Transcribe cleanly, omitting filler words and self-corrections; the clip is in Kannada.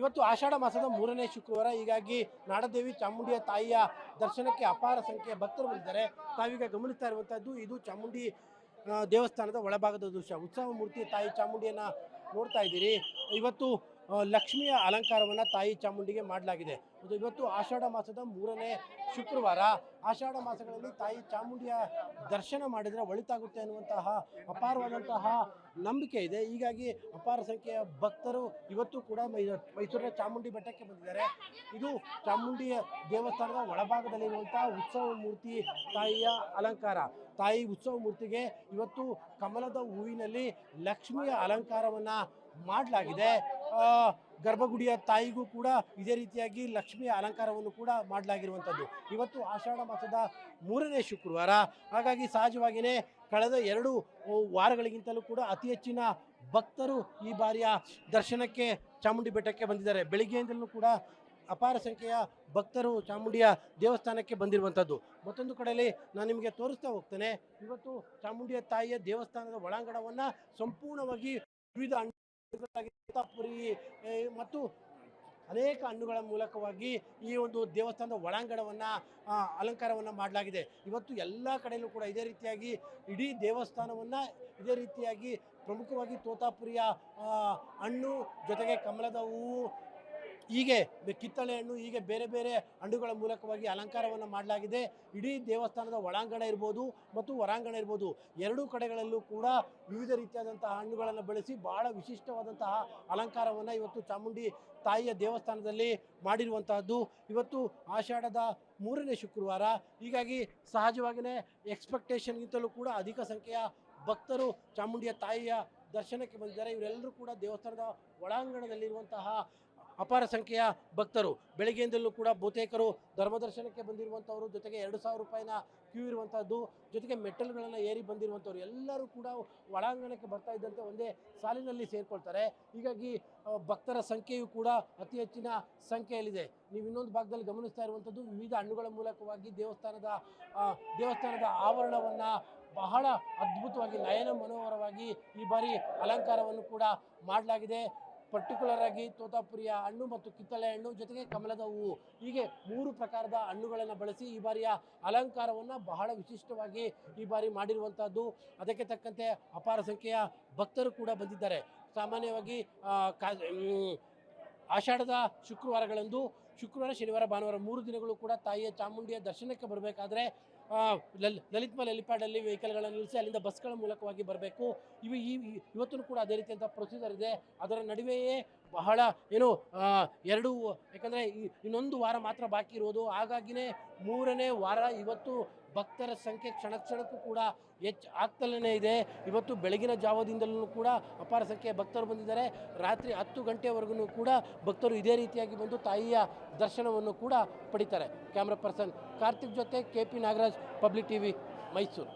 ಇವತ್ತು ಆಷಾಢ ಮಾಸದ 3ನೇ ಶುಕ್ರವಾರ. ಹೀಗಾಗಿ ನಾಡದೇವಿ ಚಾಮುಂಡಿಯ ತಾಯಿಯ ದರ್ಶನಕ್ಕೆ ಅಪಾರ ಸಂಖ್ಯೆಯ ಭಕ್ತರು ಬಂದಿದ್ದಾರೆ. ತಾವೀಗ ಗಮನಿಸ್ತಾ ಇರುವಂತದ್ದು ಇದು ಚಾಮುಂಡಿ ದೇವಸ್ಥಾನದ ಒಳಭಾಗದ ದೃಶ್ಯ. ಉತ್ಸವ ಮೂರ್ತಿ ತಾಯಿ ಚಾಮುಂಡಿಯನ್ನ ನೋಡ್ತಾ ಇದ್ದೀರಿ. ಇವತ್ತು ಲಕ್ಷ್ಮಿಯ ಅಲಂಕಾರವನ್ನ ತಾಯಿ ಚಾಮುಂಡಿಗೆ ಮಾಡಲಾಗಿದೆ. ಇವತ್ತು ಆಷಾಢ ಮಾಸದ 3ನೇ ಶುಕ್ರವಾರ. ಆಷಾಢ ಮಾಸಗಳಲ್ಲಿ ತಾಯಿ ಚಾಮುಂಡಿಯ ದರ್ಶನ ಮಾಡಿದರೆ ಒಳಿತಾಗುತ್ತೆ ಅನ್ನುವಂತಹ ಅಪಾರವಾದಂತಹ ನಂಬಿಕೆ ಇದೆ. ಹೀಗಾಗಿ ಅಪಾರ ಸಂಖ್ಯೆಯ ಭಕ್ತರು ಇವತ್ತು ಕೂಡ ಮೈಸೂರಿನ ಚಾಮುಂಡಿ ಬೆಟ್ಟಕ್ಕೆ ಬಂದಿದ್ದಾರೆ. ಇದು ಚಾಮುಂಡಿಯ ದೇವಸ್ಥಾನದ ಒಳಭಾಗದಲ್ಲಿರುವಂತಹ ಉತ್ಸವ ಮೂರ್ತಿ ತಾಯಿಯ ಅಲಂಕಾರ. ತಾಯಿ ಉತ್ಸವ ಮೂರ್ತಿಗೆ ಇವತ್ತು ಕಮಲದ ಹೂವಿನಲ್ಲಿ ಲಕ್ಷ್ಮಿಯ ಅಲಂಕಾರವನ್ನ ಮಾಡಲಾಗಿದೆ. ಗರ್ಭಗುಡಿಯ ತಾಯಿಗೂ ಕೂಡ ಇದೇ ರೀತಿಯಾಗಿ ಲಕ್ಷ್ಮಿಯ ಅಲಂಕಾರವನ್ನು ಕೂಡ ಮಾಡಲಾಗಿರುವಂಥದ್ದು. ಇವತ್ತು ಆಷಾಢ ಮಾಸದ 3ನೇ ಶುಕ್ರವಾರ. ಹಾಗಾಗಿ ಸಹಜವಾಗಿಯೇ ಕಳೆದ 2 ವಾರಗಳಿಗಿಂತಲೂ ಕೂಡ ಅತಿ ಹೆಚ್ಚಿನ ಭಕ್ತರು ಈ ಬಾರಿಯ ದರ್ಶನಕ್ಕೆ ಚಾಮುಂಡಿ ಬೆಟ್ಟಕ್ಕೆ ಬಂದಿದ್ದಾರೆ. ಬೆಳಿಗ್ಗೆಯಿಂದಲೂ ಕೂಡ ಅಪಾರ ಸಂಖ್ಯೆಯ ಭಕ್ತರು ಚಾಮುಂಡಿಯ ದೇವಸ್ಥಾನಕ್ಕೆ ಬಂದಿರುವಂಥದ್ದು. ಮತ್ತೊಂದು ಕಡೆಯಲ್ಲಿ ನಾನು ನಿಮಗೆ ತೋರಿಸ್ತಾ ಹೋಗ್ತೇನೆ. ಇವತ್ತು ಚಾಮುಂಡಿಯ ತಾಯಿಯ ದೇವಸ್ಥಾನದ ಒಳಾಂಗಣವನ್ನು ಸಂಪೂರ್ಣವಾಗಿ ವಿವಿಧ ಪುರಿ ಮತ್ತು ಅನೇಕ ಹಣ್ಣುಗಳ ಮೂಲಕವಾಗಿ ಈ ಒಂದು ದೇವಸ್ಥಾನದ ಒಳಾಂಗಣವನ್ನು ಅಲಂಕಾರವನ್ನು ಮಾಡಲಾಗಿದೆ. ಇವತ್ತು ಎಲ್ಲ ಕಡೆಯಲ್ಲೂ ಕೂಡ ಇದೇ ರೀತಿಯಾಗಿ ಇಡೀ ದೇವಸ್ಥಾನವನ್ನು ಇದೇ ರೀತಿಯಾಗಿ ಪ್ರಮುಖವಾಗಿ ತೋತಾಪುರಿಯ ಹಣ್ಣು ಜೊತೆಗೆ ಕಮಲದ ಹೂವು, ಹೀಗೆ ಕಿತ್ತಳೆ ಹಣ್ಣು, ಹೀಗೆ ಬೇರೆ ಬೇರೆ ಹಣ್ಣುಗಳ ಮೂಲಕವಾಗಿ ಅಲಂಕಾರವನ್ನು ಮಾಡಲಾಗಿದೆ. ಇಡೀ ದೇವಸ್ಥಾನದ ಒಳಾಂಗಣ ಇರ್ಬೋದು ಮತ್ತು ಹೊರಾಂಗಣ ಇರ್ಬೋದು, ಎರಡೂ ಕಡೆಗಳಲ್ಲೂ ಕೂಡ ವಿವಿಧ ರೀತಿಯಾದಂತಹ ಹಣ್ಣುಗಳನ್ನು ಬಳಸಿ ಬಹಳ ವಿಶಿಷ್ಟವಾದಂತಹ ಅಲಂಕಾರವನ್ನು ಇವತ್ತು ಚಾಮುಂಡಿ ತಾಯಿಯ ದೇವಸ್ಥಾನದಲ್ಲಿ ಮಾಡಿರುವಂತಹದ್ದು. ಇವತ್ತು ಆಷಾಢದ 3ನೇ ಶುಕ್ರವಾರ. ಹೀಗಾಗಿ ಸಹಜವಾಗಿಯೇ ಎಕ್ಸ್ಪೆಕ್ಟೇಷನ್ಗಿಂತಲೂ ಕೂಡ ಅಧಿಕ ಸಂಖ್ಯೆಯ ಭಕ್ತರು ಚಾಮುಂಡಿಯ ತಾಯಿಯ ದರ್ಶನಕ್ಕೆ ಬಂದಿದ್ದಾರೆ. ಇವರೆಲ್ಲರೂ ಕೂಡ ದೇವಸ್ಥಾನದ ಒಳಾಂಗಣದಲ್ಲಿರುವಂತಹ ಅಪಾರ ಸಂಖ್ಯೆಯ ಭಕ್ತರು. ಬೆಳಗ್ಗೆಯಿಂದಲೂ ಕೂಡ ಬಹುತೇಕರು ಧರ್ಮದರ್ಶನಕ್ಕೆ ಬಂದಿರುವಂಥವರು, ಜೊತೆಗೆ 2,000 ರೂಪಾಯಿನ ಕ್ಯೂ ಇರುವಂಥದ್ದು, ಜೊತೆಗೆ ಮೆಟ್ಟಲುಗಳನ್ನು ಏರಿ ಬಂದಿರುವಂಥವ್ರು ಎಲ್ಲರೂ ಕೂಡ ಒಳಾಂಗಣಕ್ಕೆ ಬರ್ತಾ ಇದ್ದಂತೆ ಒಂದೇ ಸಾಲಿನಲ್ಲಿ ಸೇರಿಕೊಳ್ತಾರೆ. ಹೀಗಾಗಿ ಭಕ್ತರ ಸಂಖ್ಯೆಯು ಕೂಡ ಅತಿ ಹೆಚ್ಚಿನ ಸಂಖ್ಯೆಯಲ್ಲಿದೆ. ನೀವು ಇನ್ನೊಂದು ಭಾಗದಲ್ಲಿ ಗಮನಿಸ್ತಾ ಇರುವಂಥದ್ದು ವಿವಿಧ ಹಣ್ಣುಗಳ ಮೂಲಕವಾಗಿ ದೇವಸ್ಥಾನದ ಆವರಣವನ್ನು ಬಹಳ ಅದ್ಭುತವಾಗಿ ನಯನ ಮನೋಹರವಾಗಿ ಈ ಬಾರಿ ಅಲಂಕಾರವನ್ನು ಕೂಡ ಮಾಡಲಾಗಿದೆ. ಪರ್ಟಿಕ್ಯುಲರ್ ಆಗಿ ತೋತಾಪುರಿಯ ಹಣ್ಣು ಮತ್ತು ಕಿತ್ತಳೆ ಹಣ್ಣು ಜೊತೆಗೆ ಕಮಲದ ಹೂವು, ಹೀಗೆ 3 ಪ್ರಕಾರದ ಹಣ್ಣುಗಳನ್ನು ಬಳಸಿ ಈ ಬಾರಿಯ ಅಲಂಕಾರವನ್ನು ಬಹಳ ವಿಶಿಷ್ಟವಾಗಿ ಈ ಬಾರಿ ಮಾಡಿರುವಂಥದ್ದು. ಅದಕ್ಕೆ ತಕ್ಕಂತೆ ಅಪಾರ ಸಂಖ್ಯೆಯ ಭಕ್ತರು ಕೂಡ ಬಂದಿದ್ದಾರೆ. ಸಾಮಾನ್ಯವಾಗಿ ಆಷಾಢದ ಶುಕ್ರವಾರಗಳಂದು ಶುಕ್ರವಾರ, ಶನಿವಾರ, ಭಾನುವಾರ 3 ದಿನಗಳು ಕೂಡ ತಾಯಿಯ ಚಾಮುಂಡಿಯ ದರ್ಶನಕ್ಕೆ ಬರಬೇಕಾದ್ರೆ ಲಲಿತ್ ಮಹಲ್ ಹೆಲಿಪ್ಯಾಡಲ್ಲಿ ವೆಹಿಕಲ್ಗಳನ್ನು ನಿಲ್ಲಿಸಿ ಅಲ್ಲಿಂದ ಬಸ್ಗಳ ಮೂಲಕವಾಗಿ ಬರಬೇಕು. ಇವತ್ತು ಕೂಡ ಅದೇ ರೀತಿಯಂಥ ಪ್ರೊಸೀಜರ್ ಇದೆ. ಅದರ ನಡುವೆಯೇ ಬಹಳ ಯಾಕಂದರೆ ಇನ್ನೊಂದು ವಾರ ಮಾತ್ರ ಬಾಕಿ ಇರೋದು. ಹಾಗಾಗಿನೇ 3ನೇ ವಾರ ಇವತ್ತು ಭಕ್ತರ ಸಂಖ್ಯೆ ಕ್ಷಣಕ್ಕೂ ಕೂಡ ಆಗ್ತಲೇ ಇದೆ. ಇವತ್ತು ಬೆಳಗಿನ ಜಾವದಿಂದಲೂ ಕೂಡ ಅಪಾರ ಸಂಖ್ಯೆಯ ಭಕ್ತರು ಬಂದಿದ್ದಾರೆ. ರಾತ್ರಿ 10 ಗಂಟೆವರೆಗೂ ಕೂಡ ಭಕ್ತರು ಇದೇ ರೀತಿಯಾಗಿ ಬಂದು ತಾಯಿಯ ದರ್ಶನವನ್ನು ಕೂಡ ಪಡಿತಾರೆ. ಕ್ಯಾಮ್ರಾ ಪರ್ಸನ್ ಕಾರ್ತಿಕ್ ಜೊತೆ KP Nagaraj, public TV, Mysuru.